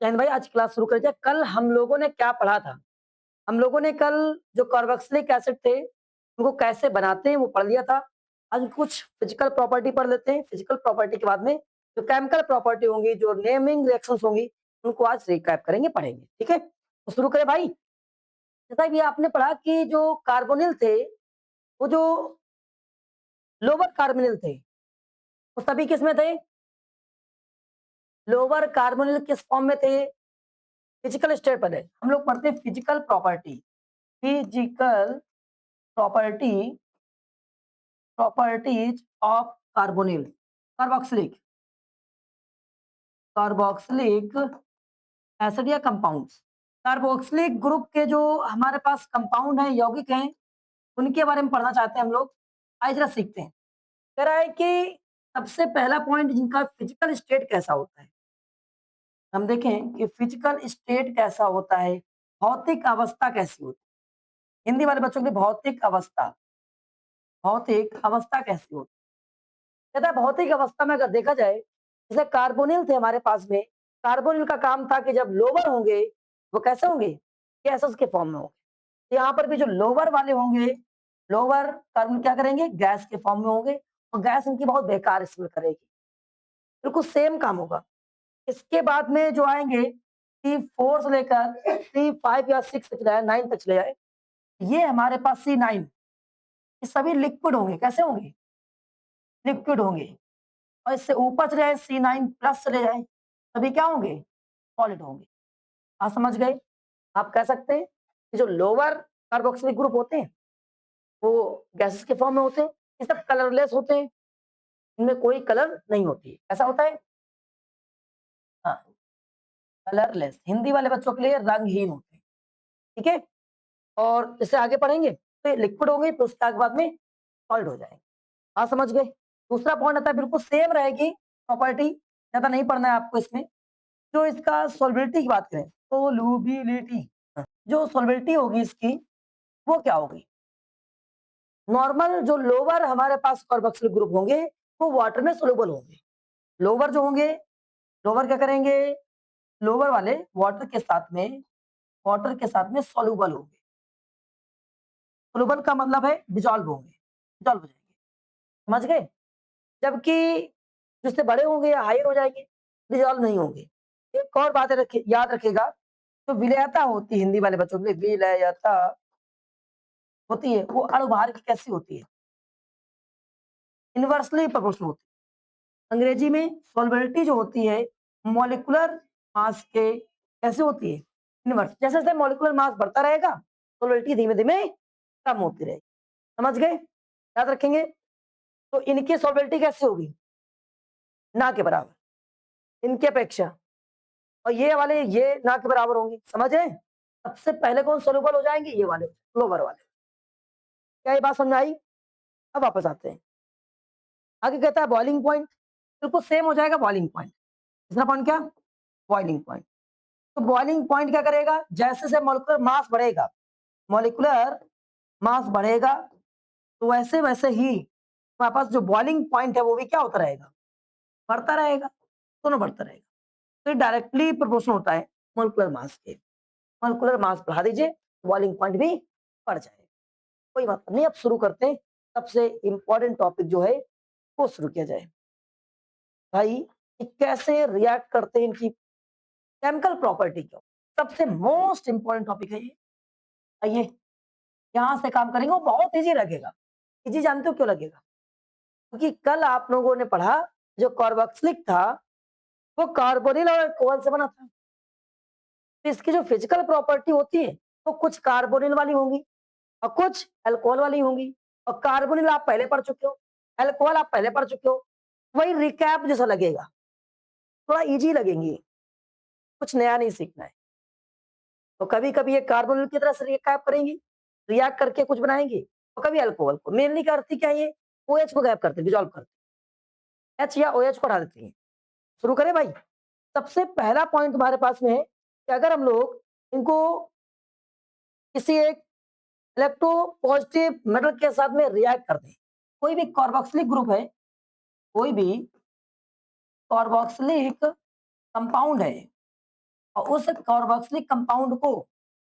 चैन भाई आज क्लास शुरू कर दिया। कल हम लोगों ने क्या पढ़ा था? हम लोगों ने कल जो कार्बोक्सिलिक एसिड थे, उनको कैसे बनाते हैं वो पढ़ लिया था। आज कुछ फिजिकल प्रॉपर्टी पढ़ लेते हैं। फिजिकल प्रॉपर्टी के बाद में जो केमिकल प्रॉपर्टी होंगी, जो नेमिंग रिएक्शंस होंगी, उनको आज रिकैप करेंगे, पढ़ेंगे। ठीक है? तो शुरू करें भाई। जैसा कि आपने पढ़ा कि जो कार्बोनिल थे, वो जो लोअर कार्बोनिल थे, वो सभी किसमें थे? लोअर कार्बोनिल किस फॉर्म में थे? फिजिकल स्टेट पर है। हम लोग पढ़ते हैं physical property. Physical property properties of carbonyl, carboxylic carboxylic acid या कंपाउंड्स। कार्बोक्सिलिक ग्रुप के जो हमारे पास कंपाउंड हैं, यौगिक हैं, उनके बारे में पढ़ना चाहते हैं हम लोग। आइए जरा सीखते हैं। कह रहा है कि सबसे पहला पॉइंट, जिनका फिजिकल स्टेट कैसा होता है। हम देखें कि फिजिकल स्टेट कैसा होता है, भौतिक अवस्था कैसी होती है। हिंदी वाले बच्चों के लिए भौतिक अवस्था कैसी होती है। कहता है भौतिक अवस्था में अगर देखा जाए, जैसे कार्बोनिल थे हमारे पास में, कार्बोनिल का काम था कि जब लोअर होंगे, वो कैसे होंगे? गैसेस के फॉर्म में होंगे। तो यहाँ पर भी जो लोअर वाले होंगे, लोअर कार्बन क्या करेंगे? गैस के फॉर्म में होंगे, और गैस इनकी बहुत बेकार स्मेल करेगी। बिल्कुल सेम काम होगा। इसके बाद में जो आएंगे C4 से लेकर C5 या 6 तक चले जाए, 9 तक चले जाए, ये हमारे पास C9, ये सभी लिक्विड होंगे। कैसे होंगे? लिक्विड होंगे। और इससे ऊपर चले जाए, C9 प्लस चले जाए, सभी क्या होंगे? सॉलिड होंगे। आप समझ गए? आप कह सकते हैं कि जो लोअर कार्बोक्सिलिक ग्रुप होते हैं, वो गैसेस के फॉर्म में होते हैं, ये सब कलरलेस होते हैं, इनमें कोई कलर नहीं होती है। ऐसा होता है? हाँ, कलरलेस। हिंदी वाले बच्चों के लिए रंगहीन होते हैं। ठीक है? और इससे आगे पढ़ेंगे तो ये लिक्विड होंगे, तो उसके आगे बाद में सॉलिड हो जाएंगे। आप समझ गए? दूसरा पॉइंट आता है, बिल्कुल सेम रहेगी प्रॉपर्टी, ज्यादा नहीं पढ़ना है आपको इसमें। जो इसका सॉल्युबिलिटी की बात करें, सोलुबिलिटी, जो सॉल्युबिलिटी होगी इसकी, वो क्या होगी? नॉर्मल जो लोअर हमारे पास कार्बोक्सिलिक ग्रुप होंगे, वो वाटर में सोलुबल होंगे। लोअर जो होंगे, लोअर क्या करेंगे? लोअर वाले वाटर के साथ में सोलुबल होंगे। सोलुबल का मतलब है डिजॉल्व होंगे, डिजॉल्व हो जाएंगे। समझ गए? जबकि जिससे बड़े होंगे या हायर हो जाएंगे, डिजॉल्व नहीं होंगे। एक और बात याद रखिएगा, जो विलयता होती है हिंदी वाले बच्चों के लिए, विलयता होती है, वो अणुभार की कैसी होती है? इनवर्सली प्रोपोर्शनल होती है। अंग्रेजी में सॉल्युबिलिटी जो होती है, मॉलिक्यूलर मास के कैसे होती है? इनवर्स। जैसे जैसे मॉलिक्यूलर मास बढ़ता रहेगा, सॉल्युबिलिटी धीमे धीमे कम होती रहेगी। समझ गए? याद रखेंगे। तो इनकी सॉल्युबिलिटी कैसे होगी? ना के बराबर, इनकी अपेक्षा। और ये वाले ये ना के बराबर होंगी। समझ रहे हैं? सबसे पहले कौन सोल्यूबल हो जाएंगे? ये वाले, लोअर वाले। क्या ये बात समझ में आई? अब वापस आते हैं। आगे कहता है बॉइलिंग पॉइंट, बिल्कुल सेम हो जाएगा बॉइलिंग पॉइंट। तीसरा पॉइंट क्या? Boiling point. तो बॉइलिंग पॉइंट क्या करेगा? जैसे जैसे मॉलिक्यूलर मास बढ़ेगा, मॉलिक्यूलर मास बढ़ेगा, तो वैसे वैसे ही हमारे पास जो बॉइलिंग पॉइंट है, वो भी क्या होता रहेगा? बढ़ता रहेगा। दोनों बढ़ता रहेगा। तो ये डायरेक्टली प्रोपोर्शनल होता है मॉलिक्यूलर मास के। मॉलिक्यूलर मास बढ़ा दीजिए, बॉइलिंग पॉइंट भी बढ़ जाएगा। कोई बात नहीं। अब शुरू करते हैं। सबसे इंपॉर्टेंट टॉपिक जो है वो शुरू किया जाए। भाई, ये कैसे रिएक्ट करते हैं, इनकी केमिकल प्रॉपर्टी क्यों, सबसे मोस्ट इंपॉर्टेंट टॉपिक है ये। आइए यहां से काम करेंगे, वो बहुत इजी लगेगा। इजी जानते हो क्यों लगेगा? क्योंकि कल आप लोगों ने पढ़ा, जो कार्बोक्सिलिक था, वो कार्बोनिल और अल्कोहल से बना था। तो इसकी जो फिजिकल प्रॉपर्टी होती है, वो कुछ कार्बोनिल वाली होंगी और कुछ अल्कोहल वाली होंगी। और कार्बोनिल आप पहले पढ़ चुके हो, अल्कोहल आप पहले पढ़ चुके हो। वही रिकैप जैसा लगेगा, थोड़ा इजी लगेंगी, कुछ नया नहीं सीखना है। तो कभी कभी ये कार्बोनिल की तरह से रिकैप करेंगी, रिएक्ट करके कुछ बनाएंगे, तो कभी अल्कोहल को। मेनली करती क्या, ये OH को गैप करते, डिजॉल्व करते, H या OH को हटा देती है। शुरू करें भाई। सबसे पहला पॉइंट तुम्हारे पास में है कि अगर हम लोग इनको किसी एक इलेक्ट्रो पॉजिटिव मेटल के साथ में रिएक्ट कर दें, कोई भी कार्बोक्सिलिक ग्रुप है, कोई भी कार्बोक्सिलिक कंपाउंड है, और उस कार्बोक्सिलिक कंपाउंड को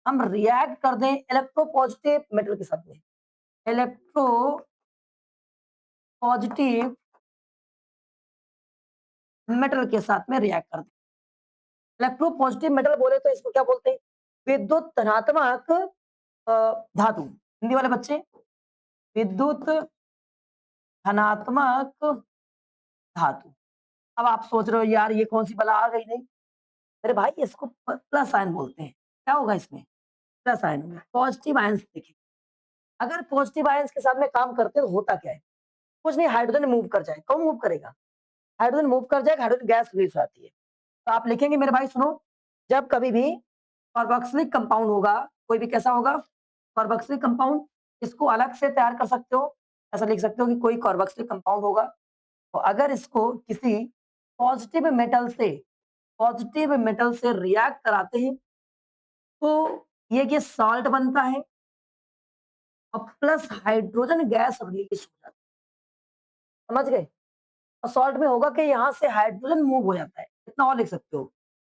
हम रिएक्ट कर दें इलेक्ट्रोपॉजिटिव मेटल के साथ में, इलेक्ट्रोपॉजिटिव मेटल के साथ में रिएक्ट कर दें। इलेक्ट्रोपॉजिटिव मेटल बोले तो इसको क्या बोलते हैं? विद्युत धनात्मक धातु। हिंदी वाले बच्चे, विद्युत धनात्मक धातु। अब आप सोच रहे हो यार ये कौन सी बला आ गई? नहीं मेरे भाई, इसको प्लस आयन बोलते हैं। क्या होगा इसमें? प्लस आयन होगा। पॉजिटिव आयंस देखिए, अगर पॉजिटिव आयंस के साथ में काम करते हैं तो होता क्या है? कुछ नहीं, हाइड्रोजन मूव कर जाए। कौन मूव करेगा? हाइड्रोजन मूव कर जाएगा, हाइड्रोजन गैस रिलीज आती है। तो आप लिखेंगे मेरे भाई सुनो, जब कभी भी कार्बोक्सिलिक कंपाउंड होगा, कोई भी कैसा होगा? कार्बोक्सिलिक कंपाउंड, इसको अलग से तैयार कर सकते हो, ऐसा लिख सकते हो कि कोई कार्बोक्सिलिक कंपाउंड होगा, तो अगर इसको किसी पॉजिटिव मेटल से रिएक्ट कराते हैं तो ये सॉल्ट बनता है और प्लस हाइड्रोजन गैस रिलीज हो जाता है। समझ गए? और सॉल्ट में होगा कि यहाँ से हाइड्रोजन मूव हो जाता है। इतना और लिख सकते हो।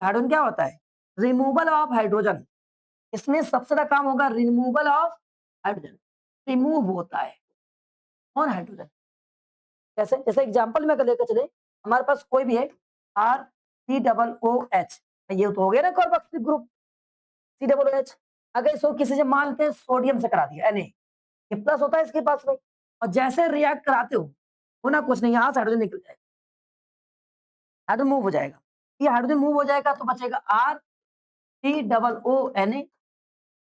हाइड्रोजन क्या होता है? Removal of hydrogen. इसमें सबसे ज्यादा काम होगा रिमूवल ऑफ हाइड्रोजन, रिमूव होता है कौन? हाइड्रोजन। कैसे? जैसे एग्जांपल में अगर लेकर चले, हमारे पास कोई भी है R3OOH, ये तो हो गया ना कार्बोक्सिलिक ग्रुप COOH। अगर इसको किसी से मान लेते हैं सोडियम से करा दिया Na, ये प्लस होता है इसके पास में, और जैसे रिएक्ट कराते हो होना कुछ नहीं, यहाँ से हाइड्रोजन निकल जाएगा, हाइड्रोजन मूव हो जाएगा। ये हाइड्रोजन मूव हो जाएगा तो बचेगा R3OONA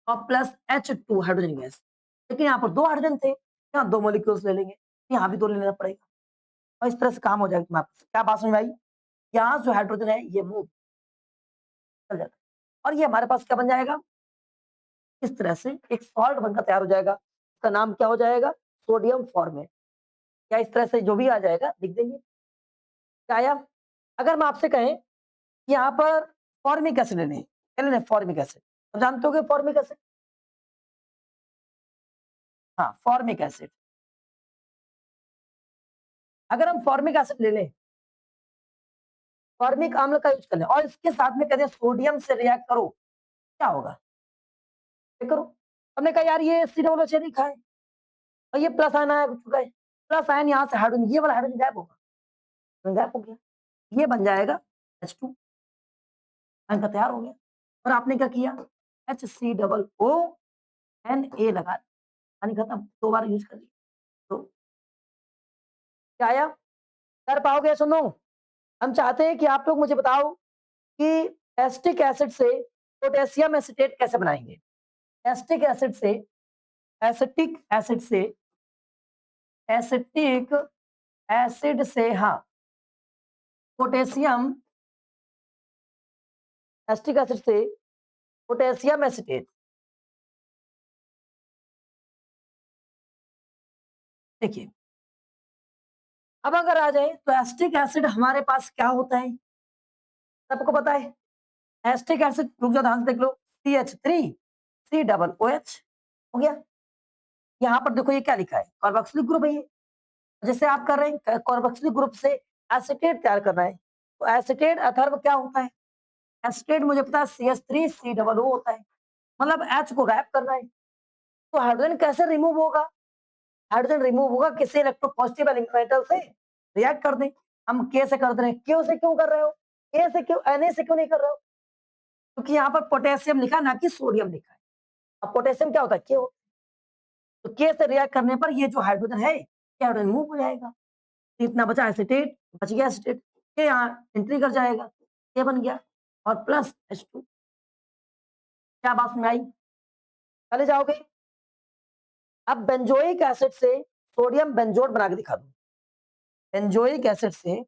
और प्लस H2 हाइड्रोजन गैस। लेकिन यहाँ पर दो हाइड्रोजन थे, यहाँ दो मॉलिक्यूल्स ले लेंगे, यहाँ भी दो ले लेना पड़ेगा, और इस तरह से काम हो जाएगा तुम्हारा। क्या बात समझ में आई? यहाँ जो हाइड्रोजन है ये मूव चल जाता है, और ये हमारे पास क्या बन जाएगा? इस तरह से एक सॉल्ट बनकर तैयार हो जाएगा। इसका नाम क्या हो जाएगा? Sodium format. या इस तरह से जो भी आ जाएगा लिख देंगे। क्या आया? अगर मैं आपसे कहें कि यहाँ पर फॉर्मिक एसिड लेने, क्या लेना है? Formic acid. तो जानते हो फॉर्मिक एसिड? हाँ, फॉर्मिक एसिड। अगर हम फॉर्मिक एसिड ले लें, फॉर्मिक अम्ल का यूज कर लें और इसके साथ में कहते हैं सोडियम से रिएक्ट करो, क्या होगा? करो। हमने कहा यार ये COOH लिखा है और ये प्लस आयन आया चुका है, प्लस आयन यहाँ से हाइड्रोजन, ये वाला हाइड्रोजन गायब होगा, गायब हो गया, ये बन जाएगा H2, आयन का तैयार हो गया। और आपने क्या किया? HCOONA लगा, पानी खत्म, दो बार यूज कर लिया। तो क्या आया? कर पाओगे? सुनो, हम चाहते हैं कि आप लोग मुझे बताओ कि एसिटिक एसिड से पोटेशियम एसीटेट कैसे बनाएंगे? एसिटिक एसिड से एसिटिक एसिड से एसिटिक एसिड से हाँ, पोटेशियम, एसिटिक एसिड से पोटेशियम एसीटेट। देखिए, अब अगर आ जाए तो एसिटिक एसिड हमारे पास क्या होता है? सबको पता है। एसिटिक एसिड, रुक जाओ ध्यान से देख लो, CH3COOH हो गया। यहाँ पर देखो ये क्या लिखा है? कार्बोक्सिलिक ग्रुप है ये। जैसे आप कर रहे हैं कार्बोक्सिलिक ग्रुप से एसीटेट तैयार करना है, तो एसीटेट अथर्व क्या होता है? एसीटेट मुझे पता है CH3COO होता है, मतलब H को गायब करना है। तो हाइड्रोजन कैसे रिमूव होगा? हाइड्रोजन रिमूव होगा किसी इलेक्ट्रोपॉजिटिव मेटल से रिएक्ट कर दें। हम के से कर रहे हैं, क्यों से क्यों कर रहे हो? ए से क्यों, Na से क्यों नहीं कर रहे हो? क्योंकि यहाँ पर पोटेशियम लिखा ना कि सोडियम लिखा है। अब पोटेशियम क्या होता है? के होता है। तो के से रिएक्ट करने पर ये जो हाइड्रोजन है, ये हाइड्रोजन मूव हो जाएगा। तो इतना बचा एसीटेट, बच गया एसीटेट, ये यहाँ एंट्री कर जाएगा, ये बन गया और प्लस H2। क्या बात में आई? चले जाओगे। अब बेंजोइक एसिड से सोडियम बेंजोड बना के दिखा दो। बेंजोइक एसिड से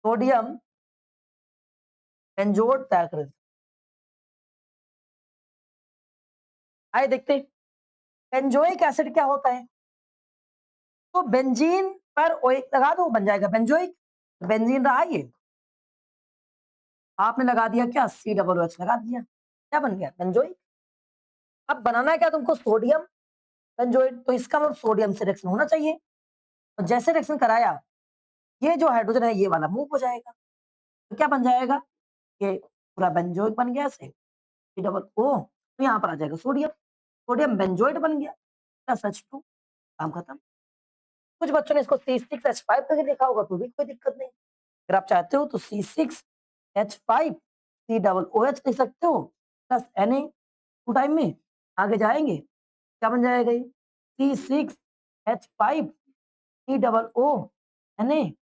सोडियम बेंजोड तैयार कर, आइए देखते हैं बेंजोइक एसिड क्या होता है। तो बेंजीन पर ओइक लगा दो, बन जाएगा बेंजोइक। बेंजीन रहा ये, आपने लगा दिया क्या? COOH लगा दिया, क्या बन गया? बेंजोइक। अब बनाना है क्या तुमको? Sodium benzoate. तो इसका मतलब सोडियम से रिएक्शन होना चाहिए, और जैसे रिएक्शन कराया ये जो हाइड्रोजन है ये वाला मूव हो जाएगा। तो क्या बन जाएगा? ये पूरा बेंजोइक बन गया ऐसे, सी डबल ओ, तो यहाँ पर आ जाएगा सोडियम, सोडियम बेंजोइट बन गया, प्लस H2, काम खत्म। कुछ बच्चों ने इसको C6H5 करके लिखा होगा तो भी कोई दिक्कत नहीं। अगर आप चाहते हो तो C6H5 सी डबल OH लिख सकते हो प्लस Na, टू टाइम में आगे जाएंगे, क्या बन जाएगा ये? C6H5 C double O Na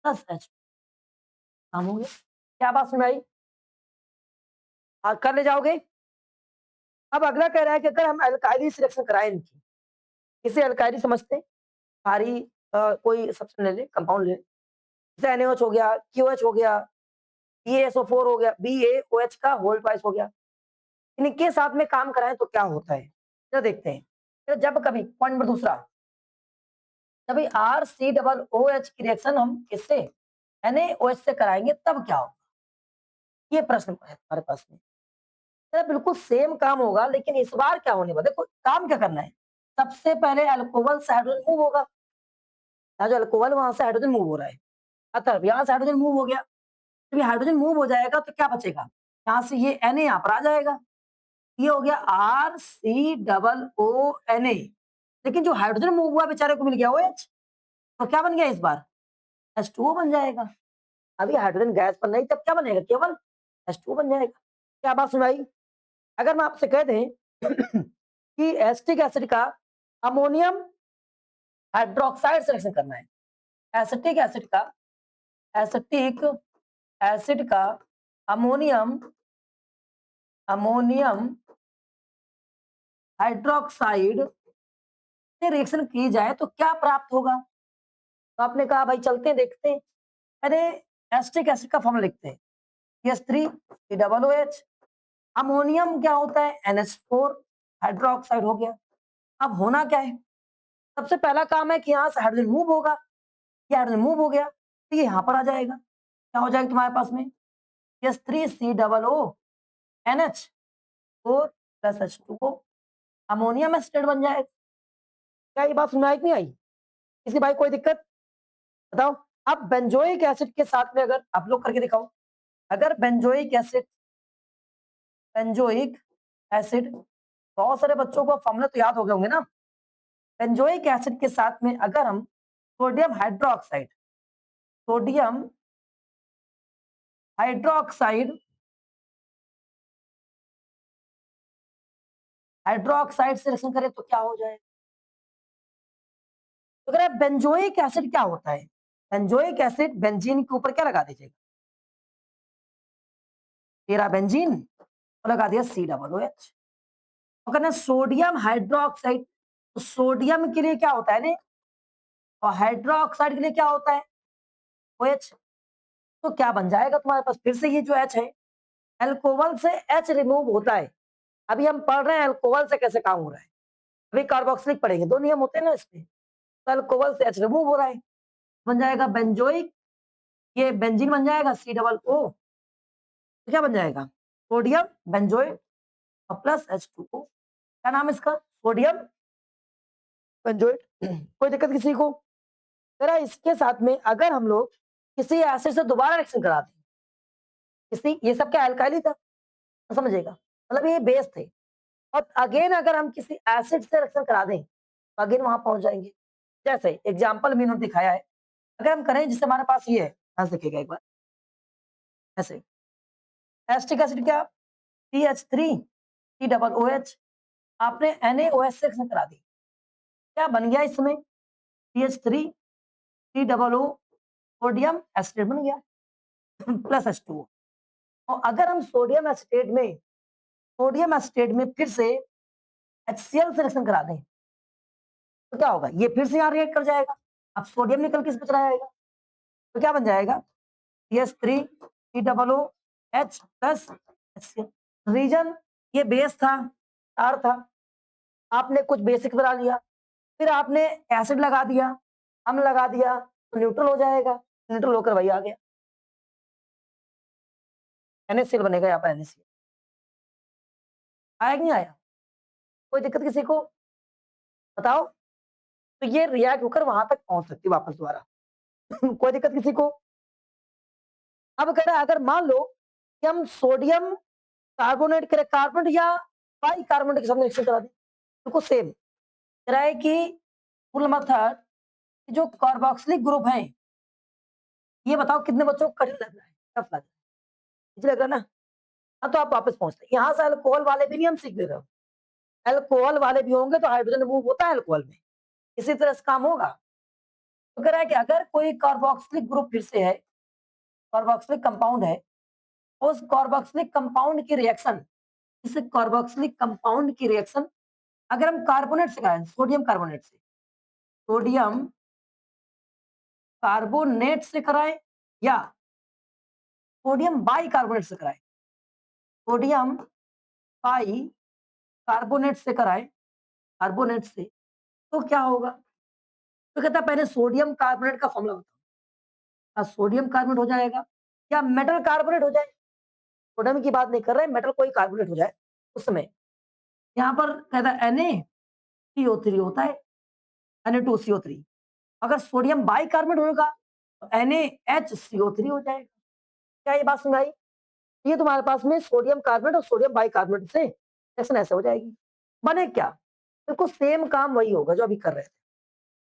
plus H, काम हो गया। क्या बात सुन भाई? कर ले जाओगे। अब अगला कह रहा है कि अगर हम अल्काइली सिलेक्शन कराएं इनकी, इसे अल्काइली समझते हैं, भारी कोई सब्सटेंस ले ले, कंपाउंड ले, जैसे NaOH हो गया, QH हो गया, BaSO4 हो गया, BaOH का होल ट्वाइस हो गया, इनके साथ में काम कराएं तो क्या होता है, तो देखते हैं। तो जब कभी पॉइंट नंबर दूसरा, जब RC OOH की रिएक्शन हम किससे NaOH से कराएंगे तब क्या होगा, ये प्रश्न है हमारे पास में। तो बिल्कुल सेम काम होगा, लेकिन इस बार क्या होने वाला, देखो काम क्या करना है। सबसे पहले अल्कोहल से हाइड्रोजन मूव होगा, जो अल्कोहल वहां से हाइड्रोजन मूव हो रहा है, अतः यहाँ से हाइड्रोजन मूव हो गया, जब हाइड्रोजन मूव हो जाएगा तो क्या बचेगा, यहाँ से ये Na यहाँ पर आ जाएगा, ये हो गया RCOONA, लेकिन जो हाइड्रोजन मूव हुआ बेचारे को मिल गया OH, तो क्या बन गया इस बार H2O बन जाएगा। अभी हाइड्रोजन गैस पर नहीं, तब क्या बनेगा, केवल H2O बन जाएगा। क्या बात सुनाई? अगर मैं आपसे कह दें कि एसिटिक एसिड का अमोनियम हाइड्रोक्साइड सिलेक्शन करना है, एसिटिक एसिड का, एसिटिक एसिड का अमोनियम अमोनियम हाइड्रोक्साइड से रिएक्शन की जाए तो क्या प्राप्त होगा, तो आपने कहा भाई चलते हैं देखते हैं। अरे एसिटिक एसिड का फॉर्मूला लिखते हैं, CH3COOH, अमोनियम क्या होता है NH4 हाइड्रोक्साइड हो गया। अब होना क्या है, सबसे पहला काम है कि यहाँ से हाइड्रोजन मूव होगा, ये हाइड्रोजन मूव हो गया तो ये यहाँ पर आ जाएगा, क्या हो जाएगा तुम्हारे पास में CH3COONH4 plus H2O, ammonium acid बन जाएगा। क्या ये बात सुनाई नहीं आई किसी भाई, कोई दिक्कत बताओ। अब बेंजोइक एसिड के साथ में अगर आप लोग करके दिखाओ, अगर बेंजोइक एसिड, बहुत सारे बच्चों को फॉर्मूला तो याद हो गए होंगे ना। बेंजोइक एसिड के साथ में अगर हम sodium hydroxide, sodium hydroxide hydroxide से रिएक्शन करें तो क्या हो जाए, तो अगर बेंजोइक एसिड क्या होता है, बेंजोइक एसिड बेंजीन के ऊपर क्या लगा दीजिएगा, तेरा बेंजीन और लगा दिया COOH। अगर सोडियम हाइड्रोक्साइड, तो सोडियम के लिए क्या होता है ने, और हाइड्रोक्साइड के लिए क्या होता है OH, तो क्या बन जाएगा तुम्हारे पास, फिर से ये जो H है, अल्कोहल से H रिमूव होता है। अभी हम पढ़ रहे हैं अल्कोहल से कैसे काम हो रहा है, अभी कार्बोक्सिलिक पढ़ेंगे, दो नियम होते हैं ना इसमें, तो अल्कोहल से H रिमूव हो रहा है, बन जाएगा बेंजोइक, ये बेंजीन बन जाएगा COO, तो क्या बन जाएगा सोडियम बेंजोइट और प्लस H2O, क्या नाम है इसका, सोडियम बेंजोइट। कोई दिक्कत किसी को? जरा इसके साथ में अगर हम लोग किसी एसिड से दोबारा रिएक्शन करा दें, किसी, ये सब क्या अल्काइली था, तो समझिएगा, मतलब ये बेस थे, और अगेन अगर हम किसी एसिड से रिएक्शन करा दें तो अगेन वहां पहुंच जाएंगे। जैसे एग्जाम्पल मैंने दिखाया है, अगर हम करें जिससे हमारे पास ये है, ध्यान से देखिएगा एक बार, ऐसे एसिटिक एसिड क्या CH3COOH, आपने NaOH से रिएक्शन करा दी, क्या बन गया इसमें CH3COO, सोडियम एसिटेट बन गया प्लस H2O। और अगर हम सोडियम एसिटेट में फिर से HCl से रिएक्शन करा दें तो क्या होगा, ये फिर से यहाँ रिएक्ट कर जाएगा, अब सोडियम निकल के इसमें चला जाएगा, तो क्या बन जाएगा CH3COOH प्लस HCl। रीजन ये बेस था, R था, आपने कुछ बेसिक बना लिया, फिर आपने एसिड लगा दिया, अम्ल लगा दिया, तो न्यूट्रल हो जाएगा, न्यूट्रल होकर वही आ गया, NaCl बनेगा यहाँ पर, NaCl आया कि नहीं आया, कोई दिक्कत किसी को बताओ। तो ये रिएक्ट होकर वहां तक पहुंच सकती है वापस दोबारा। कोई दिक्कत किसी को? अब कह रहा है अगर मान लो कि हम सोडियम कार्बोनेट या बाइकार्बोनेट के साथ रिएक्शन करा दें, बिल्कुल सेम। कह रहा है कि फुल मेथड जो कार्बोक्सिलिक ग्रुप है, ये बताओ कितने बच्चों को कठिन लग रहा है, टफ लग रहा है? इजी लग रहा है ना? हाँ, तो आप वापस पहुंचते हैं। यहाँ से अल्कोहल वाले भी नहीं हम सीख ले रहे हो। अल्कोहल वाले भी होंगे तो हाइड्रोजन रिमूव होता है अल्कोहल में, इसी तरह से काम होगा। तो कह रहा है कि अगर कोई कार्बोक्सिलिक ग्रुप फिर से है, कार्बोक्सिलिक कंपाउंड है, उस कार्बोक्सिलिक कंपाउंड की रिएक्शन, इस कार्बोक्सिलिक कंपाउंड की रिएक्शन अगर हम कार्बोनेट से कराएं, सोडियम कार्बोनेट से, सोडियम कार्बोनेट से कराएं या सोडियम बाइकार्बोनेट से कराएं, सोडियम बाई कार्बोनेट से कराएं, कार्बोनेट से, तो क्या होगा? तो कहता है पहले सोडियम कार्बोनेट का फॉर्मूला बताओ। सोडियम कार्बोनेट हो जाएगा या मेटल कार्बोनेट हो जाए, सोडियम की बात नहीं कर रहे, मेटल कोई कार्बोनेट हो जाए उस समय। यहाँ पर कहता है Na CO3 होता है, Na2CO3। अगर सोडियम बाइकार्बोनेट होगा तो NaHCO3 हो जाएगा। क्या ये बात सुनाई? ये तुम्हारे पास में सोडियम कार्बोनेट और सोडियम बाइकार्बोनेट से रिएक्शन ऐसे हो जाएगी। बने क्या? बिल्कुल सेम काम वही होगा जो अभी कर रहे थे।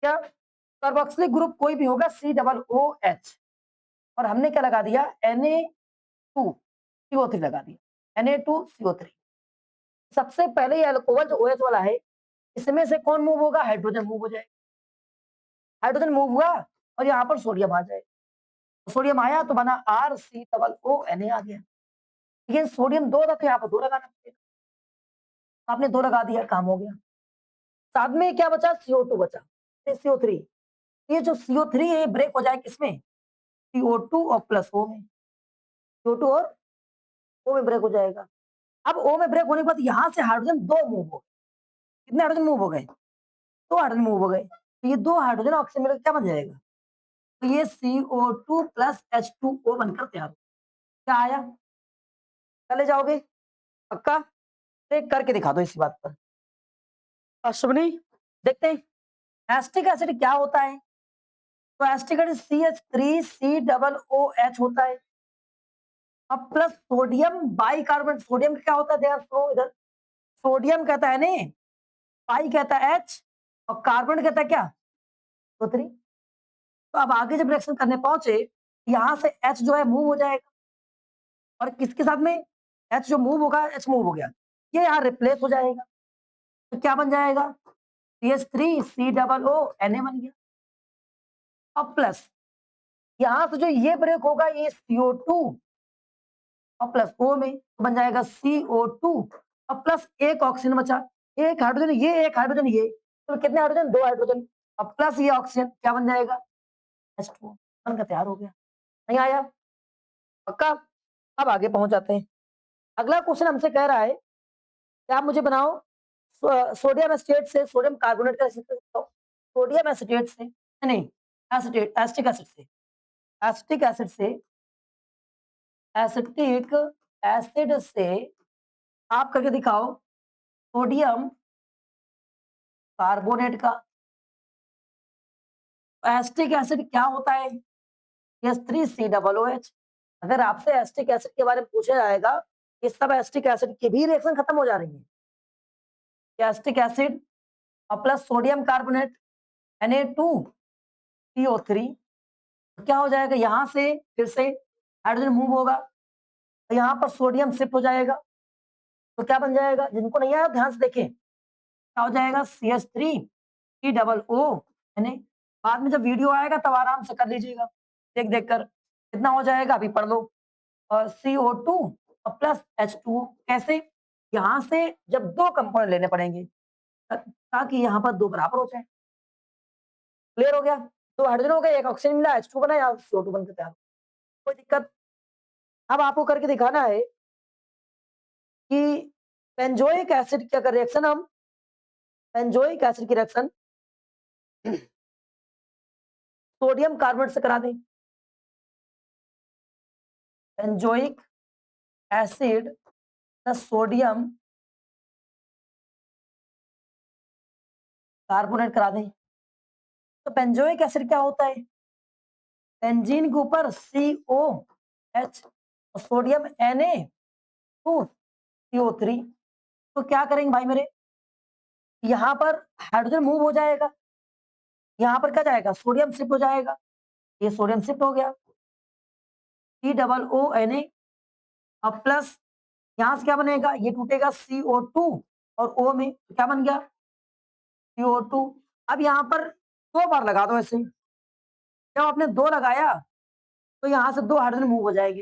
क्या? कार्बोक्सिलिक ग्रुप कोई भी होगा COOH, और हमने क्या लगा दिया? Na2CO3 लगा दिया, Na2CO3। सबसे पहले ये अल्कोहल जो OH वाला है, इसमें से कौन मूव होगा? हाइड्रोजन मूव हो जाए। हाइड्रोजन मूव हुआ और यहाँ पर सोडियम आ जाए, सोडियम आया तो बना RCOONA आ गया। लेकिन सोडियम 2 था तो यहाँ पर 2 लगाना पड़ेगा, आपने 2 लगा दिया, काम हो गया। साथ में क्या बचा? CO2 बचा, CO3। ये जो CO3 है ब्रेक हो जाए किसमें? CO2 और प्लस O में, CO2 और O में ब्रेक हो जाएगा। अब O में ब्रेक होने के बाद यहाँ से हाइड्रोजन 2 मूव हो गए। कितने हाइड्रोजन मूव हो गए? 2 हाइड्रोजन मूव हो गए। तो ये 2 हाइड्रोजन ऑक्सीजन मिलकर क्या बन जाएगा? तो ये CO2 प्लस H2O बनकर तैयार हो। क्या आया? चले जाओगे पक्का? एक करके दिखा दो इसी बात पर। अश्विनी, देखते हैं एसिटिक एसिड क्या होता है। तो एसिटिक एसिड CH3COOH होता है। अब प्लस सोडियम बाइकार्बोनेट, सोडियम क्या होता है? देखो इधर, सोडियम कहता है ने, पाई कहता है H, और कार्बन कहता है क्या? O3। तो अब आगे जब रिएक्शन करने पहुंचे, यहां से H जो है मूव हो जाएगा, और किसके साथ में? H जो मूव होगा, H मूव हो गया, ये यहाँ रिप्लेस हो जाएगा। तो क्या बन जाएगा? CH3COONA बन गया। अब प्लस यहां से जो ये ब्रेक होगा, ये CO2 और प्लस O में, तो बन जाएगा CO2 और प्लस एक ऑक्सीजन बचा, एक हाइड्रोजन ये, एक हाइड्रोजन ये, तो कितने हाइड्रोजन? 2 हाइड्रोजन, और प्लस ये ऑक्सीजन, क्या बन जाएगा? H2O बनकर तैयार हो गया। नहीं आया? पक्का? अब आगे पहुंच जाते हैं। अगला क्वेश्चन हमसे कह रहा है कि आप मुझे बनाओ सोडियम एसिटेट से सोडियम कार्बोनेट का रिएक्शन बताओ। सोडियम एसिटेट से नहीं, एसिटेट एसिटिक एसिड से, एसिटिक एसिड से, एसिटिक एसिड से आप करके दिखाओ सोडियम कार्बोनेट का। एसिटिक एसिड क्या होता है? H3COOH। अगर आपसे एसिटिक एसिड के बारे में पूछा जाएगा, इस सब एसिटिक एसिड की भी रिएक्शन खत्म हो जा रही है। एसिटिक एसिड और प्लस सोडियम कार्बोनेट Na2CO3, क्या हो जाएगा? यहाँ से फिर से हाइड्रोजन मूव होगा, तो यहाँ पर सोडियम शिफ्ट हो जाएगा, तो क्या बन जाएगा? जिनको नहीं आया ध्यान से देखें, क्या हो जाएगा? CH3COONA। बाद में जब वीडियो आएगा तब आराम से कर लीजिएगा, देख देख कर कितना हो जाएगा अभी पढ़ लो। और CO2 और प्लस H2O, कैसे? यहाँ से जब 2 कंपाउंड लेने पड़ेंगे ताकि यहाँ पर 2 बराबर हो जाए। क्लियर हो गया? 2 हाइड्रोजन हो गए, एक ऑक्सीजन मिला, H2 बना या CO2 बनकर तैयार। कोई दिक्कत? अब आपको करके दिखाना है कि बेंजोइक एसिड क्या कर रिएक्शन, हम बेंजोइक एसिड की रिएक्शन सोडियम कार्बोनेट से करा दें। Benzoic acid plus sodium carbonate करा दें। तो बेंजोइक एसिड क्या होता है? बेंजीन के ऊपर COH और सोडियम Na2CO3, तो क्या करेंगे भाई मेरे, यहाँ पर हाइड्रोजन मूव हो जाएगा, यहाँ पर क्या जाएगा, सोडियम शिफ्ट हो जाएगा, ये सोडियम शिफ्ट हो गया, COO Na अब प्लस यहाँ से क्या बनेगा, ये टूटेगा CO2 और O में, तो क्या बन गया CO2। अब यहाँ पर 2 बार लगा दो ऐसे, जब आपने 2 लगाया तो यहाँ से 2 हाइड्रोजन मूव हो जाएंगे,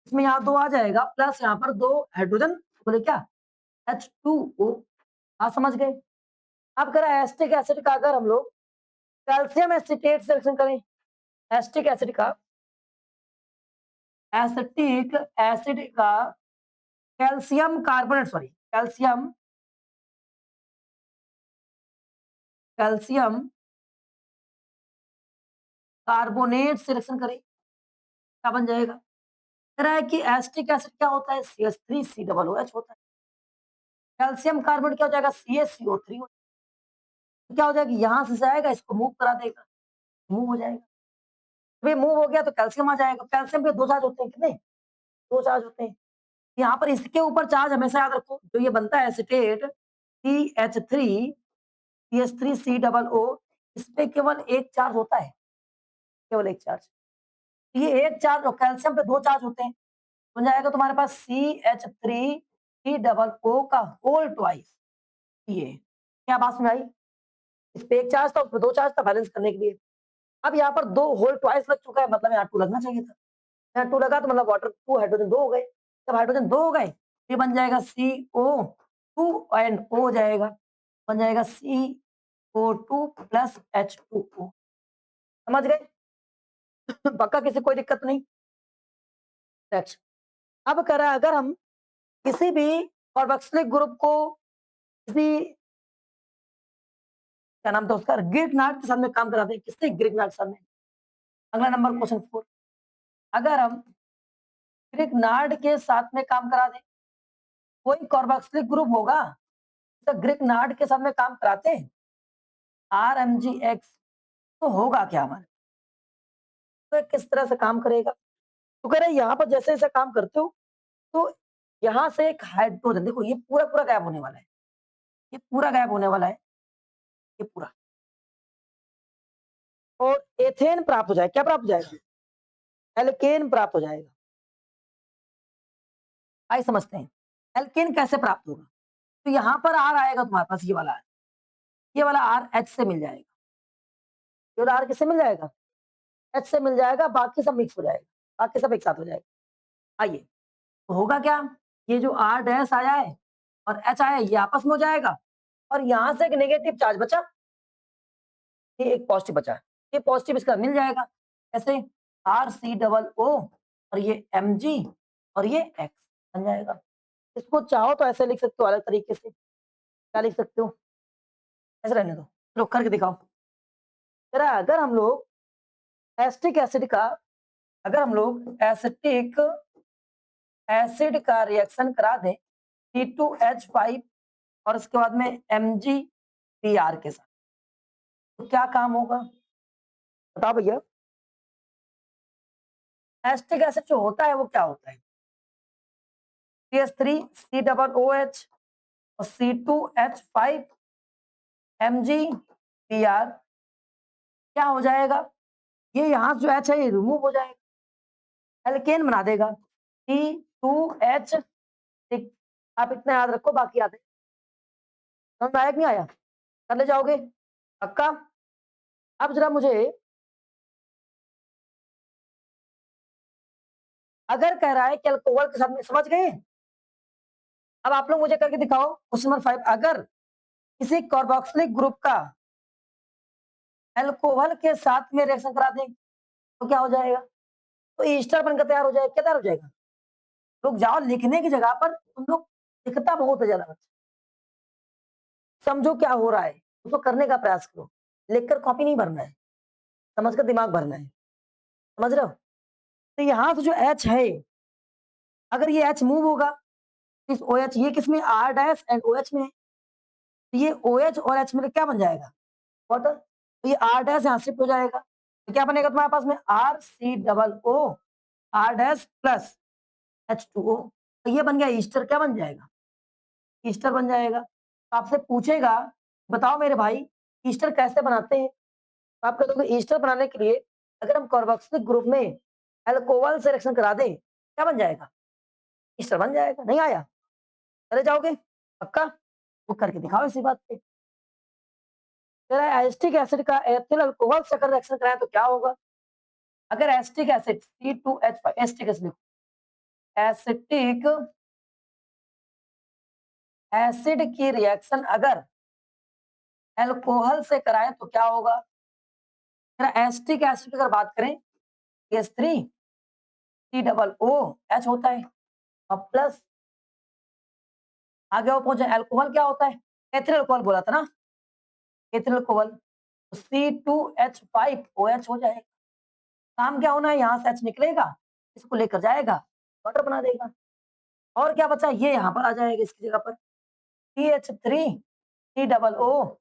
इसमें यहाँ 2 आ जाएगा, प्लस यहाँ पर 2 हाइड्रोजन, बोले क्या H2O। आप समझ गए। अब करा एसिटिक एसिड का, अगर हम लोग कैल्शियम एसिटेट सिलेक्शन करें, एसिटिक एसिड का, एसिटिक एसिड का calcium carbonate, sorry calcium calcium carbonate selection करें, क्या बन जाएगा, कह रहा है कि एसिटिक एसिड क्या होता है, CH3COOH होता है, कैल्शियम कार्बोनेट क्या हो जाएगा, CaCO3 हो, तो क्या हो जाएगा, यहाँ से जाएगा, इसको मूव करा देगा, मूव हो जाएगा, वे मूव हो गया तो कैल्शियम आ जाएगा, कैल्शियम के 2 चार्ज होते हैं, कितने, 2 चार्ज होते हैं, यहाँ पर इसके ऊपर चार्ज हमेशा याद रखो, जो ये बनता है एसिटेट CH3CH3COO, इस पे केवल एक चार्ज होता है, केवल एक चार्ज, ये एक चार्ज और कैल्शियम पे 2 चार्ज होते हैं, बन जाएगा तुम्हारे पास CH3COO का होल ट्वाइस, ये क्या बात में आई, इस पे एक चार्ज था, उस पे 2 चार्ज था, बैलेंस करने के लिए। अब यहाँ पर 2 होल ट्वाइस लग चुका है, मतलब यहाँ 2 लगना चाहिए था, यहाँ 2 लगा तो मतलब वाटर 2 हाइड्रोजन 2 हो गए, जब हाइड्रोजन 2 हो गए ये बन जाएगा CO2 एंड O हो जाएगा, बन जाएगा CO2 प्लस H2O। समझ गए। पक्का, किसी कोई दिक्कत नहीं। नेक्स्ट, अब कह रहा है अगर हम किसी भी कार्बोक्सिलिक ग्रुप को किसी, क्या नाम था उसका, ग्रिग्नार्ड के साथ में काम कराते हैं, किससे, ग्रिग्नार्ड के साथ में। अगला नंबर क्वेश्चन 4, अगर हम ग्रिग्नार्ड के साथ में काम करा दें, कोई कार्बोक्सिलिक ग्रुप होगा तो ग्रिग्नार्ड के साथ में काम कराते हैं RMgX, तो होगा क्या हमारे, तो किस तरह से काम करेगा, तो कह रहे हैं यहाँ पर जैसे जैसे काम करते हो तो यहाँ से एक हाइड्रोजन, देखो ये पूरा पूरा गायब होने वाला है, ये पूरा गायब होने वाला है, ये पूरा, और एथेन प्राप्त हो जाएगा, क्या प्राप्त हो जाएगा, एल्केन प्राप्त हो जाएगा। आइए समझते हैं एल्केन कैसे प्राप्त होगा, तो यहाँ पर R आएगा तुम्हारे पास, ये वाला R, ये वाला R H से मिल जाएगा, ये वाला R किससे मिल जाएगा, H से मिल जाएगा, बाकी सब मिक्स हो जाएगा, बाकी सब एक साथ हो जाएगा। आइए, तो होगा क्या, ये जो R डैश आया है और H आया है ये आपस में हो जाएगा, और यहाँ से एक नेगेटिव चार्ज बचा, ये एक पॉजिटिव बचा है, ये पॉजिटिव इसका मिल जाएगा, कैसे, RCOO और ये Mg और ये X बन जाएगा। इसको चाहो तो ऐसे लिख सकते हो, अलग तरीके से क्या लिख सकते हो, ऐसे रहने दो, चलो करके दिखाओ। जरा अगर हम लोग एसिटिक एसिड का, अगर हम लोग एसिटिक एसिड का रिएक्शन करा दें C2H5 और उसके बाद में MgBr के साथ, तो क्या काम होगा, बताओ भैया। एसिटिक एसिड जो होता है वो क्या होता है, CH3COOH और C2H5 MgBr, क्या हो जाएगा, ये यहाँ जो H है ये रिमूव हो जाएगा, एल्केन बना देगा C2H6, आप इतना याद रखो, बाकी याद है, समझ में आया कि नहीं आया, कर ले जाओगे पक्का। अब जरा मुझे, अगर कह रहा है कि अल्कोहल के साथ में, समझ गए, अब आप लोग मुझे करके दिखाओ क्वेश्चन नंबर 5, अगर किसी कार्बोक्सिलिक ग्रुप का अल्कोहल के साथ में रिएक्शन करा दें तो क्या हो जाएगा, तो ईस्टर बनकर तैयार हो जाएगा, क्या तैयार हो जाएगा, लोग जाओ लिखने की जगह पर तुम लोग लिखता बहुत है ज्यादा, बच्चा समझो क्या हो रहा है, उसको करने का प्रयास करो, लिखकर कॉपी नहीं भरना है, समझकर दिमाग भरना है, समझ रहे हो। तो यहाँ से जो H है, अगर ये H मूव होगा, इस OH, ये किसमें, R डैश एंड OH में है, तो ये OH और H में क्या बन जाएगा, वाटर, तो ये R डैश यहाँ शिफ्ट हो जाएगा, तो क्या बनेगा तुम्हारे पास में R C double O R dash plus H2O। तो ये बन गया ईस्टर, क्या बन जाएगा? ईस्टर बन जाएगा। तो आपसे पूछेगा, बताओ मेरे भाई ईस्टर कैसे बनाते हैं? तो आप कह दोगे ईस्टर बनाने के लिए अगर हम कार्बोक्सिलिक ग्रुप में अल्कोहल से रिएक्शन करा दें, क्या बन जाएगा? ईस्टर बन जाएगा। नहीं आया? चले जाओगे? पक्का? वो करके दिखाओ इसी बात पे। तेरा एसिटिक एसिड का एथिल अल्कोहल से अगर रिएक्शन कराएं तो क्या होगा? अगर acetic acid C2H5 acetic acid लिखो, एसिटिक एसिड की रिएक्शन अगर अल्कोहल से कराएं तो क्या होगा? तेरा एसिटिक एसिड की अगर बात करें CH3 C double O H होता है और प्लस आगे वो पहुंचे अल्कोहल क्या होता है? एथिल अल्कोहल बोला था ना, एथिल अल्कोहल तो C2H5OH हो जाएगा। काम क्या होना है, यहाँ से H निकलेगा, इसको लेकर जाएगा, वाटर बना देगा। और क्या बचा? ये यहाँ पर आ जाएगा इसकी जगह पर CH3 C double O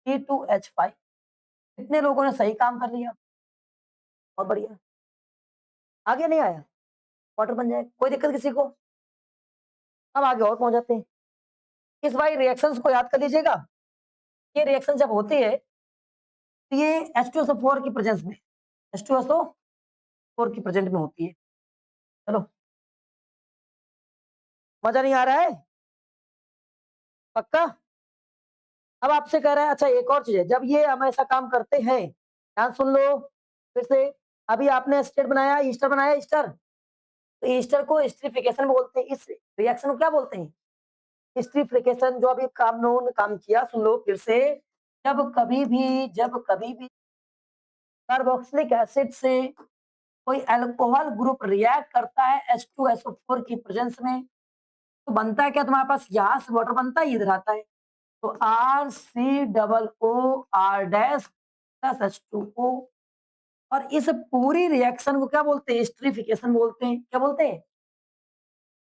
C2H5। कितने लोगों ने सही काम कर लिया? बहुत बढ़िया। आगे नहीं आया? वाटर बन जाएगा। कोई दिक्कत किसी को? अब आगे और पहुंच जाते हैं। इस भाई रिएक्शंस को याद कर लीजिएगा। ये रिएक्शन जब होती है तो ये H2SO4 की प्रेजेंस में, H2SO4 की प्रेजेंट में होती है। चलो, मजा नहीं आ रहा है? पक्का? अब आपसे कह रहा है, अच्छा एक और चीज है, जब ये हम ऐसा काम करते हैं, ध्यान सुन लो फिर से। अभी आपने स्टेट बनाया, ईस्टर बनाया, ईस्टर। तो ईस्टर को एस्टरिफिकेशन बोलते हैं। इस रिएक्शन को क्या बोलते हैं? एस्टरिफिकेशन। जो अभी काम किया, सुन लो फिर से। जब कभी भी कार्बोक्सिलिक एसिड से कोई अल्कोहल ग्रुप रिएक्ट करता है H2SO4 की प्रेजेंस में, तो बनता है क्या तुम्हारे पास? यहाँ से वाटर बनता है, इधर आता है, तो R C double O R dash plus H2O। और इस पूरी रिएक्शन को क्या बोलते हैं? एस्टरिफिकेशन बोलते हैं। क्या बोलते हैं?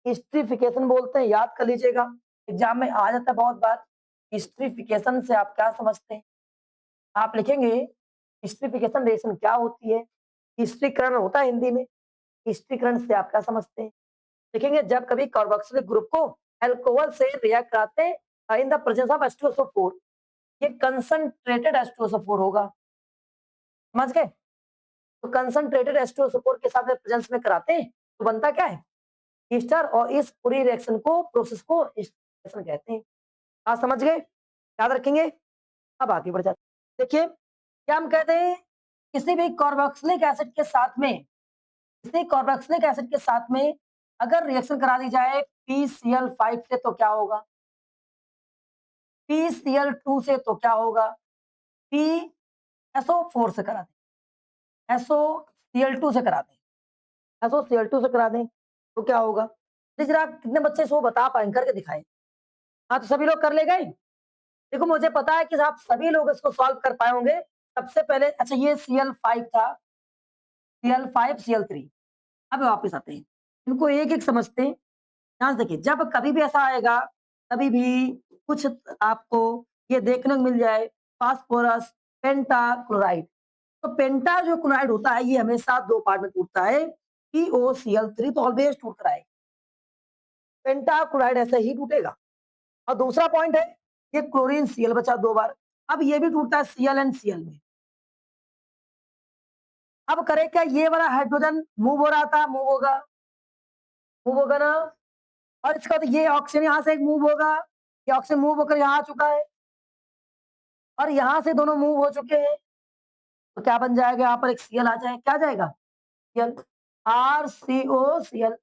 एस्टरिफिकेशन बोलते हैं। याद कर लीजिएगा, एग्जाम में आ जाता है बहुत बार। एस्टरिफिकेशन से आप क्या समझते हैं? आप लिखेंगे एस्टरिफिकेशन रिएक्शन क्या होती है, स्त्रीकरण होता है हिंदी में। स्त्रीकरण से आप क्या समझते हैं? लिखेंगे जब कभी कार्बोक्सिलिक ग्रुप को अल्कोहल से रिएक्ट कराते हैं in the presence of H2SO4, ये कंसंट्रेटेड H2SO4 होगा। समझ गए? तो कंसंट्रेटेड H2SO4 के साथ प्रेजेंस में कराते हैं तो बनता क्या है? ईस्टर। और इस पूरी रिएक्शन को, प्रोसेस को एस्टरिफिकेशन कहते हैं। आप समझ गए? याद रखेंगे। अब आगे बढ़ जाते हैं। देखिए क्या हम कहते हैं, किसी भी कार्बोक्सिलिक एसिड के साथ में, किसी कार्बोक्सिलिक एसिड के साथ में अगर रिएक्शन करा दी जाए PCl5 से तो क्या होगा? PCl2 से तो क्या होगा? PSO4 से करा दें, SOCl2 से करा दें, SOCl2 से करा दें तो क्या होगा? जरा कितने बच्चे इसको बता पाए, करके दिखाएं। हाँ, तो सभी लोग कर ले गए। देखो मुझे पता है कि आप सभी लोग इसको सॉल्व कर पाए होंगे। सबसे पहले अच्छा ये Cl5 था, Cl5 Cl3। अब वापस आते हैं, इनको एक एक समझते हैं। ध्यान से देखिए, जब कभी भी ऐसा आएगा, कभी भी कुछ आपको ये देखने को मिल जाए फास्फोरस पेंटाक्लोराइड, तो पेंटा जो क्लोराइड होता है ये हमेशा दो पार्ट में टूटता है, POCl3 तो ऑलवेज टूट कर आएगा, पेंटाक्लोराइड ऐसे ही टूटेगा। और दूसरा पॉइंट है, ये क्लोरीन Cl बचा दो बार, अब ये भी टूटता है Cl एंड Cl में। अब करे क्या, ये वाला हाइड्रोजन मूव हो रहा था, मूव होगा ना। और इसका तो ये ऑक्सीजन यहाँ से एक मूव होगा, ये ऑक्सीजन मूव होकर यहाँ आ चुका है और यहाँ से दोनों मूव हो चुके हैं, तो क्या बन जाएगा? यहाँ पर एक Cl आ जाए, क्या आ जाएगा? Cl, RCOCl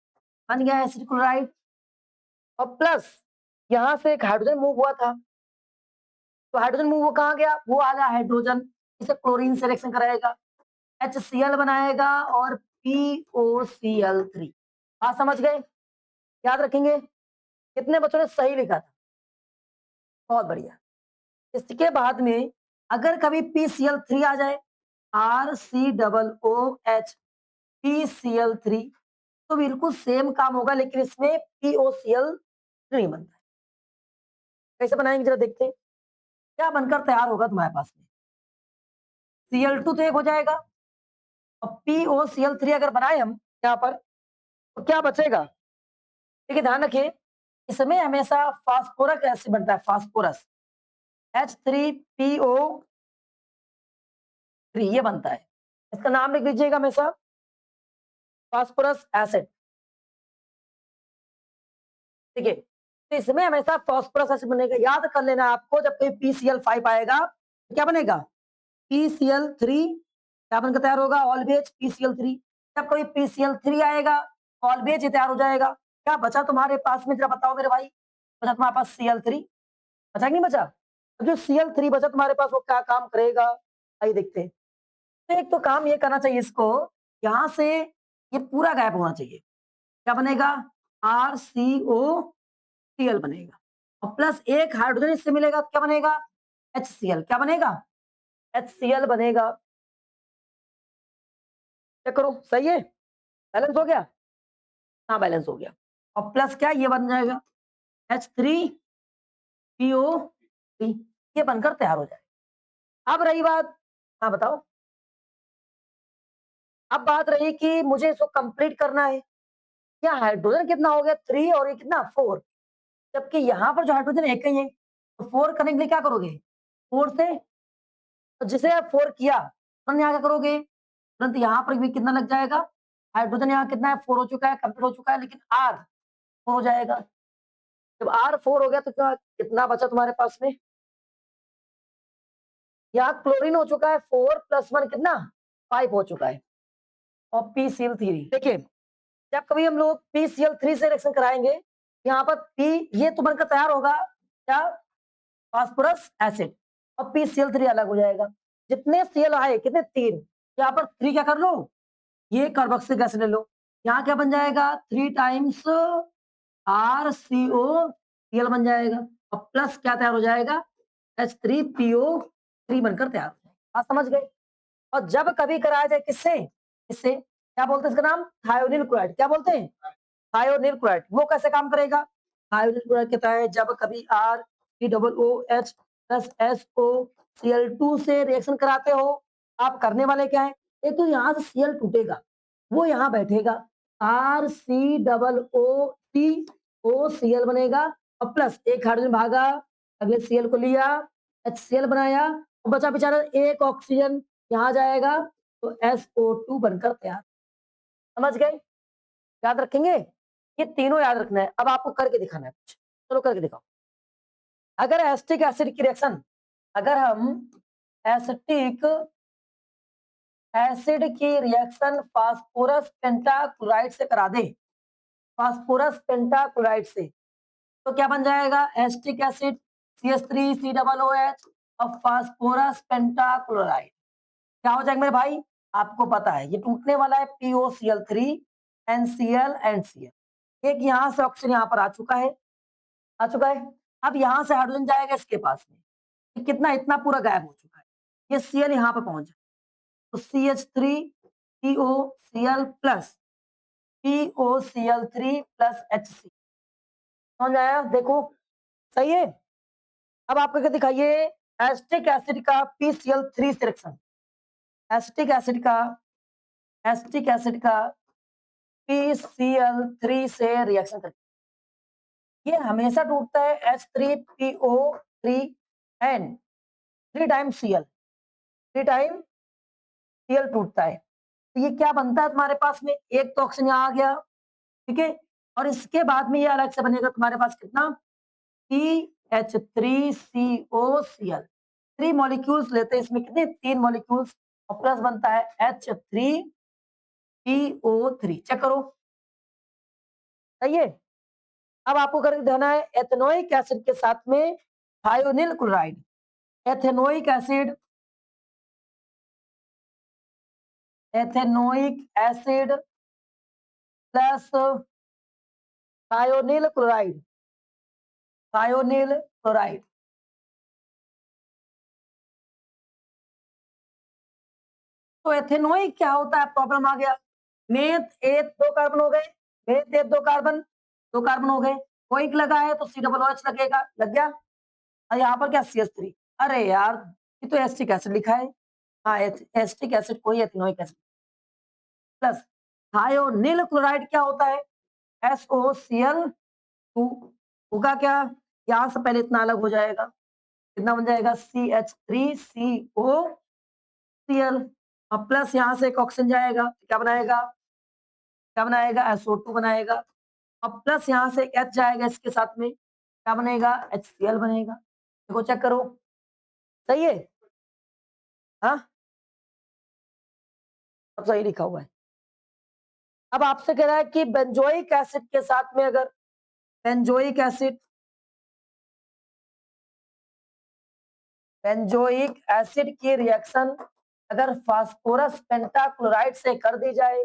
बन गया एसिड क्लोराइड। और प्लस यहाँ से एक हाइड्रोजन मूव हुआ था, तो हाइड्रोजन मूव वो कहाँ गया? वो आ गया हाइड्रोजन, इसे क्लोरीन से रिएक्शन कराएगा, HCl बनाएगा और POCl3। हाँ समझ गए? याद रखेंगे। कितने बच्चों ने सही लिखा था? बहुत बढ़िया। इसके बाद में अगर कभी PCl3 आ जाए, RCOOH PCl3, तो बिल्कुल सेम काम होगा, लेकिन इसमें POCl नहीं बनता है। कैसे बनाएंगे जरा देखते हैं। क्या बनकर तैयार होगा तुम्हारे पास में? Cl2 तो एक हो जाएगा, और POCl3 अगर बनाए हम यहाँ पर तो क्या बचेगा? देखिए ध्यान रखिए, इसमें हमेशा फास्फोरस एसिड बनता है, फास्फोरस H3PO3 ये बनता है। इसका नाम लिख लीजिएगा हमेशा, फास्फोरस एसिड। ठीक है, तो इसमें हमेशा फास्फोरस एसिड बनेगा। याद कर लेना आपको, जब कोई PCl5 आएगा तो क्या बनेगा? PCl3 क्या बनकर तैयार होगा? Always PCl3। जब कोई PCl3 आएगा ऑलवेज ये तैयार हो जाएगा। क्या बचा तुम्हारे पास में, जरा बताओ मेरे भाई? बचा तुम्हारे पास Cl3, बचा कि नहीं बचा? तो जो Cl3 बचा तुम्हारे पास वो क्या काम करेगा, आइए देखते हैं। तो एक तो काम ये करना चाहिए इसको, यहाँ से ये पूरा गायब होना चाहिए। क्या बनेगा? RCOCl बनेगा और प्लस एक हाइड्रोजन इससे मिलेगा तो क्या बनेगा? HCl। क्या बनेगा? HCl बनेगा। चेक करो, सही है? बैलेंस हो गया? हाँ बैलेंस हो गया। और प्लस क्या ये बन जाएगा? H3PO3 ये बनकर तैयार हो जाएगा। अब रही बात, हाँ बताओ। अब बात रही कि मुझे इसको कंप्लीट करना है। क्या हाइड्रोजन कितना हो गया? 3 और ये कितना? 4। जबकि यहाँ पर जो हाइड्रोजन एक ही है, तो 4 करने के लिए क्या करोगे? 4 से, तो जिसे आप 4 किया तुरंत यहाँ क्या करोगे? तुरंत यहाँ पर भी कितना लग जाएगा? हाइड्रोजन यहाँ कितना है? 4 हो चुका है, कंप्लीट हो चुका है, लेकिन R 4 हो जाएगा। जब R 4 हो गया तो क्या कितना बचा तुम्हारे पास में? यहाँ क्लोरीन हो चुका है 4 + 1 कितना? 5 हो चुका है। और PCl3 देखिए, जब कभी हम लोग PCl3 से रिएक्शन कराएंगे, यहाँ पर P ये तो बनकर तैयार होगा क्या? Phosphorus acid. और PCl3 अलग हो जाएगा। जितने Cl आए कितने? 3। यहाँ पर 3 क्या कर लो? ये कार्बोक्सिलिक एसिड ले लो। यहाँ क्या बन जाएगा? 3 टाइम्स RCOCl बन जाएगा और प्लस क्या तैयार हो जाएगा? H3PO3 बनकर तैयार हो जाएगा। बात समझ गए? और जब कभी कराया जाए किससे? इससे क्या बोलते हैं इसका नाम? Thionyl chloride. क्या बोलते हैं? Thionyl chloride. वो कैसे काम करेगा? थायोनिल क्लोराइड कहता है जब कभी R3OOH प्लस SOCl2 से रिएक्शन कराते हो, आप करने वाले क्या है? एक तो यहाँ से Cl टूटेगा, वो यहाँ बैठेगा, RCOOCl बनेगा और प्लस एक हाइड्रोजन भागा, अगले Cl को लिया, HCl बनाया और बचा बेचारा एक ऑक्सीजन यहाँ जाएगा तो SO2 बनकर तैयार। समझ गए? याद रखेंगे? ये तीनों याद रखना है। अब आपको करके दिखाना है कुछ। चलो करके दिखाओ। अगर एसिटिक एसिड की रिएक्शन, अगर हम एसिटिक एसिड की रिएक्शन फास्फोरस पेंटाक्लोराइड से करा दे, फास्फोरस पेंटाक्लोराइड से, तो क्या बन जाएगा? एसिटिक एसिड CH3COOH और फास्फोरस पेंटाक्लोराइड क्या हो जाएगा मेरे भाई? आपको पता है ये टूटने वाला है POCl3 NCl NCl। एक यहाँ से ऑक्सीजन यहाँ पर आ चुका है, आ चुका है। अब यहाँ से हाइड्रोजन जाएगा इसके पास में, ये कितना? इतना पूरा गायब हो चुका है। ये Cl यहाँ पर पहुंच जाए तो CH3POCl plus POCl3 plus HC। समझ आया? देखो सही है। अब आप करके दिखाइए एसिटिक एसिड का PCl3 से रिएक्शन, एसिटिक एसिड का, एसिटिक एसिड का PCl3 से रिएक्शन करके ये हमेशा टूटता है H3PO3 N 3 time Cl, 3 time Cl टूटता है। तो ये क्या बनता है तुम्हारे पास में? एक तो ऑक्सीजन यहाँ आ गया, ठीक है, और इसके बाद में ये अलग से बनेगा तुम्हारे पास कितना? CH3COCl। 3 मॉलिक्यूल्स लेते हैं इसमें, कितने? 3 मॉलिक्यूल्स और प्लस बनता है H3PO3। चेक करो, सही है? अब आपको करके देना है एथेनोइक एसिड के साथ में thionyl chloride. Ethanoic acid, ethanoic acid plus thionyl chloride, thionyl chloride. तो एथेनोइक क्या होता है? प्रॉब्लम आ गया। मेथ एथ 2 कार्बन हो गए, मेथ एथ 2 कार्बन, 2 कार्बन हो गए, कोइक लगा है तो COOH लगेगा, लग गया। और यहाँ पर क्या? CH3। अरे यार ये तो एसिटिक एसिड लिखा है। हाँ एसिटिक एसिड कोई ethanoic acid. Plus thionyl chloride क्या होता है, SOCl2 होगा क्या, यहां से पहले इतना अलग हो जाएगा, कितना बन जाएगा CH3COCl, और प्लस यहां से एक ऑक्सीजन जाएगा, क्या बनाएगा, क्या बनाएगा, SO2 बनाएगा, और प्लस यहां से H जाएगा इसके साथ में, क्या बनेगा, HCl बनेगा। देखो चेक करो, सही है, हाँ सब सही लिखा हुआ है। अब आपसे कह रहा है कि बेंजोइक एसिड के साथ में अगर बेंजोइक एसिड की रिएक्शन अगर फास्फोरस पेंटाक्लोराइड से कर दी जाए,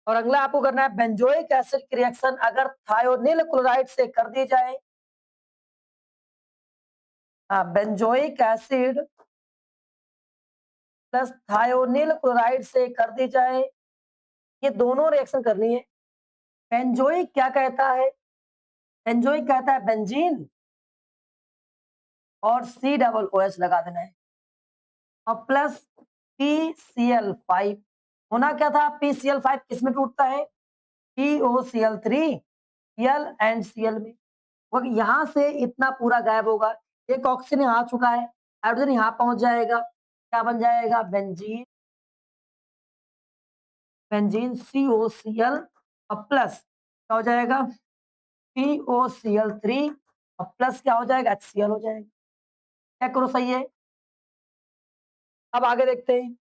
और अगला आपको करना है बेंजोइक एसिड की रिएक्शन अगर थायोनिल क्लोराइड से कर दी जाए, हाँ benzoic acid plus thionyl chloride से कर दी जाए, ये दोनों रिएक्शन करनी है। बेंजोइक क्या कहता है, बेंजोइक कहता है बेंजीन, और C OOH लगा देना है, और प्लस PCl5 होना क्या था, PCl5 किसमें टूटता है, POCl3 Cl एंड Cl में, और यहां से इतना पूरा गायब होगा, एक ऑक्सीजन यहाँ आ चुका है, हाइड्रोजन यहाँ पहुंच जाएगा, क्या बन जाएगा, बेंजीन, बेंजीन COCl, और प्लस क्या हो जाएगा, POCl3, और प्लस क्या हो जाएगा, HCl हो जाएगा। चेक करो सही है। अब आगे देखते हैं,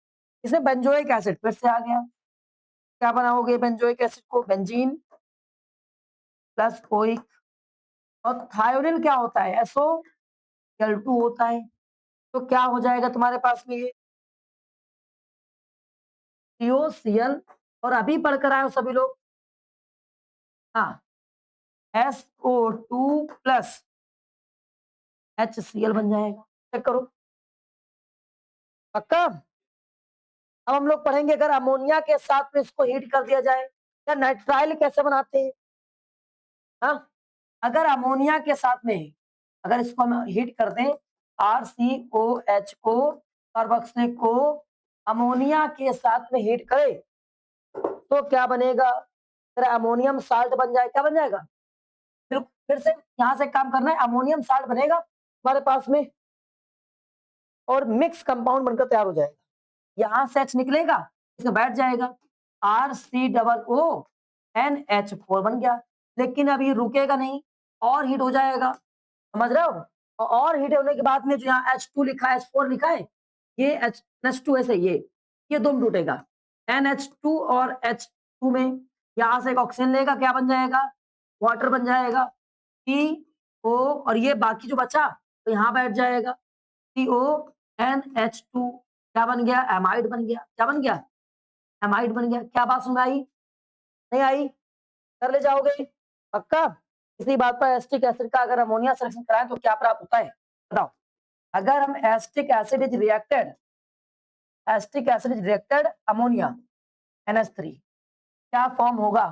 इसमें बेंजोइक एसिड फिर से आ गया, क्या बनाओगे बेंजोइक एसिड को, बेंजीन प्लस ओइक, और थायोनिल क्या होता है, SOCl2 होता है, तो क्या हो जाएगा तुम्हारे पास में ये COCl, और अभी पढ़कर आए हो सभी लोग, हाँ SO2 प्लस HCl बन जाएगा। चेक करो पक्का। अब हम लोग पढ़ेंगे अगर अमोनिया के साथ में इसको हीट कर दिया जाए, या नाइट्राइल कैसे बनाते हैं, हाँ अगर अमोनिया के साथ में अगर इसको हम हीट कर दें, RCOH को, कार्बोक्सिलिक को अमोनिया के साथ में हीट करें, तो क्या बनेगा, फिर अमोनियम साल्ट बन जाए, क्या बन जाएगा, फिर से यहां से काम करना है, अमोनियम साल्ट बनेगा हमारे पास में, और मिक्स कंपाउंड बनकर तैयार हो जाएगा, यहां से H निकलेगा, इसमें बैठ जाएगा, RCOONH4 बन गया, लेकिन अभी रुकेगा नहीं, और हीट हो जाएगा, समझ रहे हो, और हीट होने के बाद में जो यहाँ H2 लिखा है, H4 लिखा है, ये NH2 ऐसे ये दोनों टूटेगा, NH2 और H2 में यहां से एक ऑक्सीजन लेगा, क्या बन जाएगा, वाटर बन जाएगा, CO, और ये बाकी जो बचा तो यहाँ बैठ जाएगा, CONH2, क्या बन गया, एमाइड बन गया, क्या बन गया, एमाइड बन गया। क्या बात सुन आई, नहीं आई, कर ले जाओगे पक्का। इसी बात पर एसिटिक एसिड का अगर अमोनिया सिलेक्शन कराएं तो क्या प्राप्त होता है, बताओ, अगर हम acetic acid is reacted ammonia NH3, क्या फॉर्म होगा,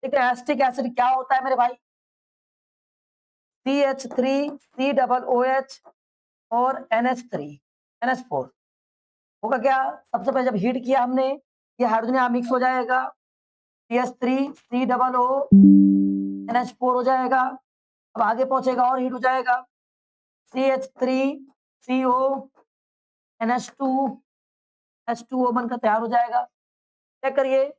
ठीक है, एसिटिक एसिड क्या होता है मेरे भाई, CH3COOH और NH4 होगा क्या, सबसे पहले जब हीट किया हमने, ये हाइड्रोजन यहाँ मिक्स हो जाएगा, CH3COO हो जाएगा, अब आगे पहुंचेगा और हीट हो जाएगा, CH3CO NH2 H2O बनकर तैयार हो जाएगा। चेक करिए